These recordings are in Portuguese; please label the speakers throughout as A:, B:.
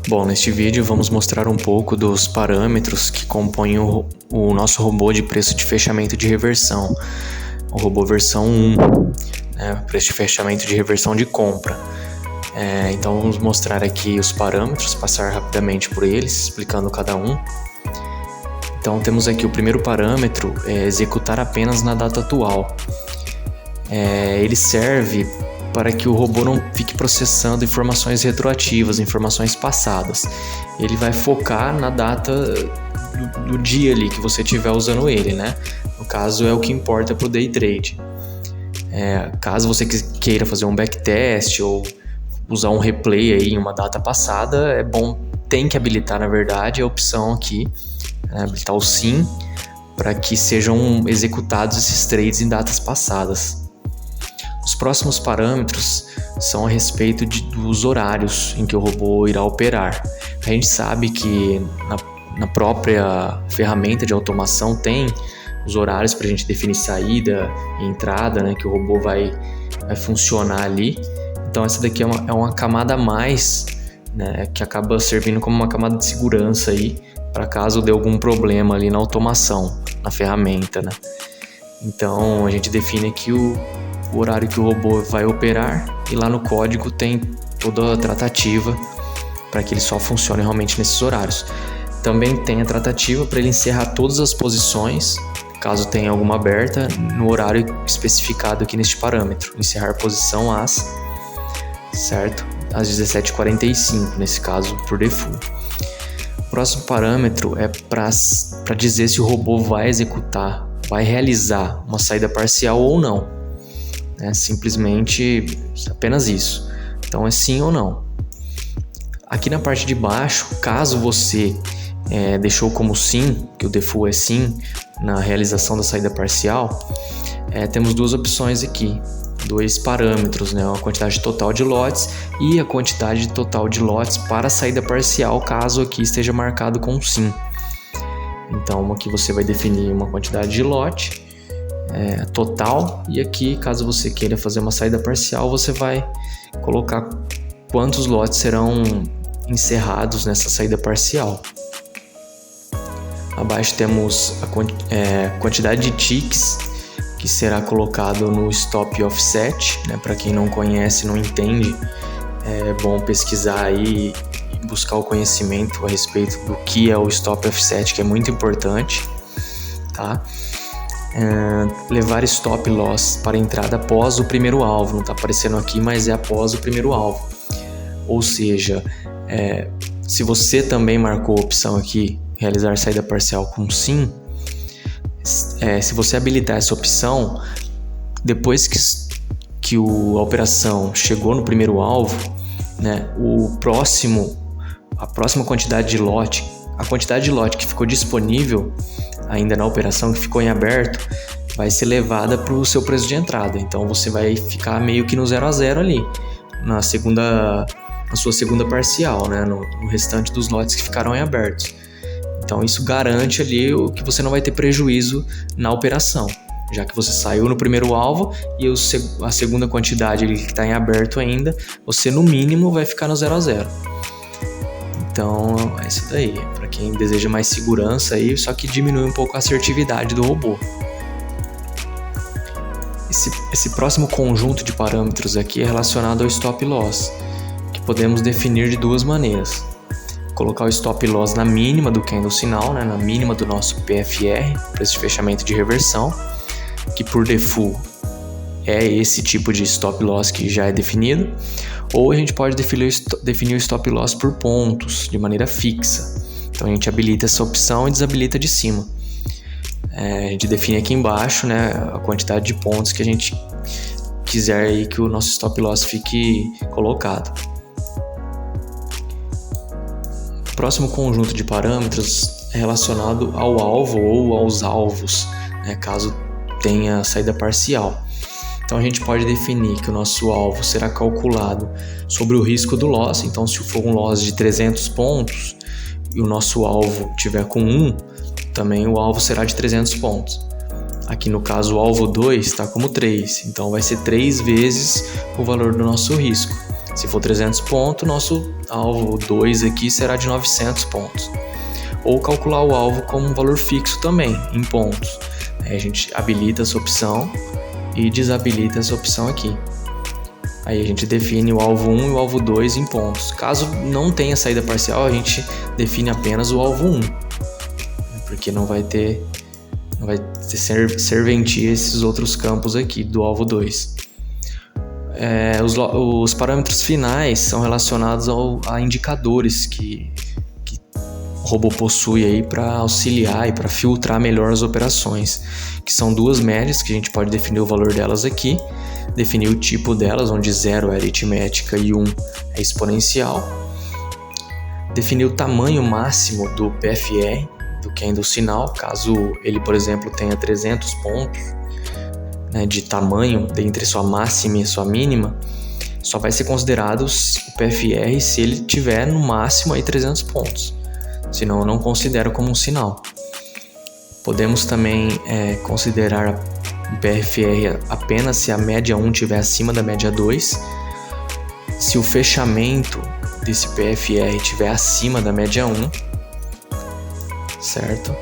A: Bom, neste vídeo vamos mostrar um pouco dos parâmetros que compõem o nosso robô de preço de fechamento de reversão, o robô versão 1, preço de fechamento de reversão de compra. Então vamos mostrar aqui os parâmetros, passar rapidamente por eles, explicando cada um. Então temos aqui o primeiro parâmetro, executar apenas na data atual. Ele serve para que o robô não fique processando informações retroativas, informações passadas. Ele vai focar na data do dia ali que você estiver usando ele, né? No caso é o que importa para o day trade. Caso você queira fazer um backtest ou usar um replay aí em uma data passada, é bom, tem que habilitar, na verdade, a opção aqui, habilitar o sim, para que sejam executados esses trades em datas passadas. Os próximos parâmetros são a respeito dos horários em que o robô irá operar. A gente sabe que na própria ferramenta de automação tem os horários para a gente definir saída e entrada, né, que o robô vai funcionar ali. Então essa daqui é uma camada a mais, né, que acaba servindo como uma camada de segurança aí, para caso dê algum problema ali na automação, na ferramenta, né? Então a gente define aqui o horário que o robô vai operar e lá no código tem toda a tratativa para que ele só funcione realmente nesses horários. Também tem a tratativa para ele encerrar todas as posições, caso tenha alguma aberta, no horário especificado aqui neste parâmetro. Encerrar posição às 17h45, nesse caso por default. O próximo parâmetro é para dizer se o robô vai realizar uma saída parcial ou não. Simplesmente apenas isso. Então é sim ou não. Aqui na parte de baixo, caso você deixou como sim, que o default é sim, na realização da saída parcial, temos duas opções aqui, dois parâmetros, né? A quantidade total de lotes e a quantidade total de lotes para a saída parcial, caso aqui esteja marcado com sim. Então aqui você vai definir uma quantidade de lote total, e aqui, caso você queira fazer uma saída parcial, você vai colocar quantos lotes serão encerrados nessa saída parcial. Abaixo temos a quantidade de ticks que será colocado no stop offset, né? Para quem não conhece, não entende, é bom pesquisar aí e buscar o conhecimento a respeito do que é o stop offset, que é muito importante, tá? Levar stop loss para entrada após o primeiro alvo, não está aparecendo aqui, mas é após o primeiro alvo. Ou seja, se você também marcou a opção aqui, realizar saída parcial com sim, se você habilitar essa opção, depois que a operação chegou no primeiro alvo, né, a próxima quantidade de lote, a quantidade de lote que ficou disponível ainda na operação, que ficou em aberto, vai ser levada para o seu preço de entrada. Então você vai ficar meio que no 0 a 0 ali, na sua segunda parcial, né, no restante dos lotes que ficaram em abertos. Então isso garante ali que você não vai ter prejuízo na operação, já que você saiu no primeiro alvo e a segunda quantidade ali que está em aberto ainda, você no mínimo vai ficar no 0 a 0. Então é isso daí, para quem deseja mais segurança aí, só que diminui um pouco a assertividade do robô. Esse próximo conjunto de parâmetros aqui é relacionado ao stop loss, que podemos definir de duas maneiras. Colocar o stop loss na mínima do candle sinal, né, na mínima do nosso PFR, preço de fechamento de reversão, que por default é esse tipo de stop loss que já é definido, ou a gente pode definir o stop loss por pontos, de maneira fixa. Então a gente habilita essa opção e desabilita de cima. A gente define aqui embaixo, né, a quantidade de pontos que a gente quiser aí que o nosso stop loss fique colocado. O próximo conjunto de parâmetros é relacionado ao alvo ou aos alvos, né, caso tenha saída parcial. Então a gente pode definir que o nosso alvo será calculado sobre o risco do loss. Então se for um loss de 300 pontos e o nosso alvo tiver com 1, também o alvo será de 300 pontos. Aqui no caso o alvo 2 está como 3, então vai ser 3 vezes o valor do nosso risco. Se for 300 pontos, nosso alvo 2 aqui será de 900 pontos. Ou calcular o alvo como um valor fixo também, em pontos. Aí a gente habilita essa opção e desabilita essa opção aqui. Aí a gente define o alvo 1 e o alvo 2 em pontos. Caso não tenha saída parcial, a gente define apenas o alvo 1, porque não vai ter serventia esses outros campos aqui do alvo 2. Os parâmetros finais são relacionados a indicadores que o robô possui aí para auxiliar e para filtrar melhor as operações, que são duas médias que a gente pode definir o valor delas aqui, definir o tipo delas, onde 0 é aritmética e 1 é exponencial, definir o tamanho máximo do PFR, do candle sinal, caso ele, por exemplo, tenha 300 pontos, né, de tamanho entre sua máxima e sua mínima, só vai ser considerado o PFR se ele tiver no máximo aí 300 pontos. Senão eu não considero como um sinal. Podemos também considerar o PFR apenas se a média 1 estiver acima da média 2, se o fechamento desse PFR estiver acima da média 1, certo?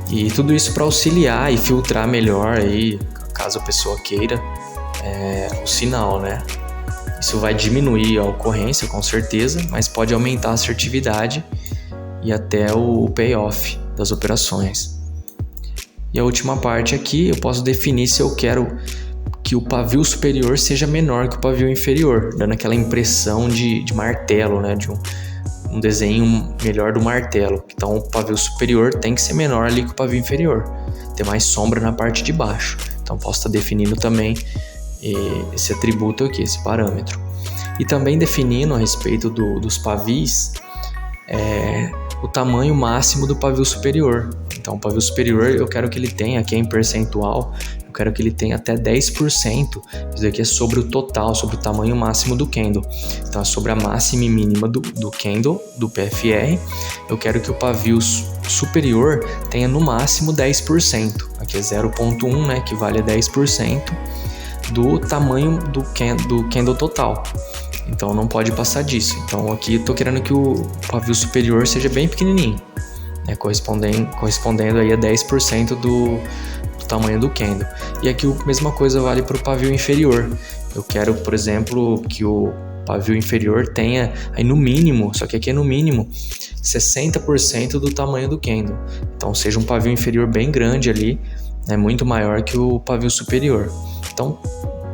A: E tudo isso para auxiliar e filtrar melhor aí, caso a pessoa queira, o sinal, né? Isso vai diminuir a ocorrência, com certeza, mas pode aumentar a assertividade e até o payoff das operações. E a última parte aqui, eu posso definir se eu quero que o pavio superior seja menor que o pavio inferior, dando aquela impressão de martelo, né? De um desenho melhor do martelo. Então o pavio superior tem que ser menor ali que o pavio inferior, ter mais sombra na parte de baixo. Então posso estar definindo também esse atributo aqui, esse parâmetro. E também definindo a respeito dos pavis, o tamanho máximo do pavio superior. Então o pavio superior eu quero que ele tenha, aqui em percentual, eu quero que ele tenha até 10%. Isso aqui é sobre o total, sobre o tamanho máximo do candle. Então é sobre a máxima e mínima do candle, do PFR. Eu quero que o pavio superior tenha no máximo 10%. Aqui é 0,1, né, que vale a 10% do tamanho do candle total. Então não pode passar disso. Então aqui eu estou querendo que o pavio superior seja bem pequenininho, né, correspondendo aí a 10% do tamanho do candle. E aqui a mesma coisa vale para o pavio inferior. Eu quero, por exemplo, que o pavio inferior tenha aí no mínimo, só que aqui é no mínimo 60% do tamanho do candle. Então seja um pavio inferior bem grande ali, né, muito maior que o pavio superior. Então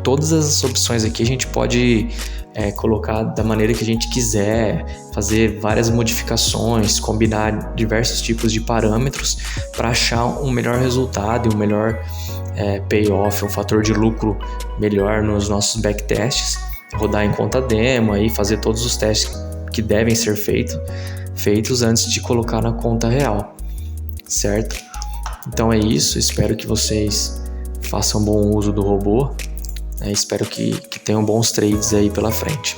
A: todas as opções aqui a gente pode colocar da maneira que a gente quiser, fazer várias modificações, combinar diversos tipos de parâmetros para achar um melhor resultado e um melhor payoff, um fator de lucro melhor nos nossos backtests, rodar em conta demo e fazer todos os testes que devem ser feitos antes de colocar na conta real, certo? Então é isso, espero que vocês façam bom uso do robô. Espero que tenham bons trades aí pela frente.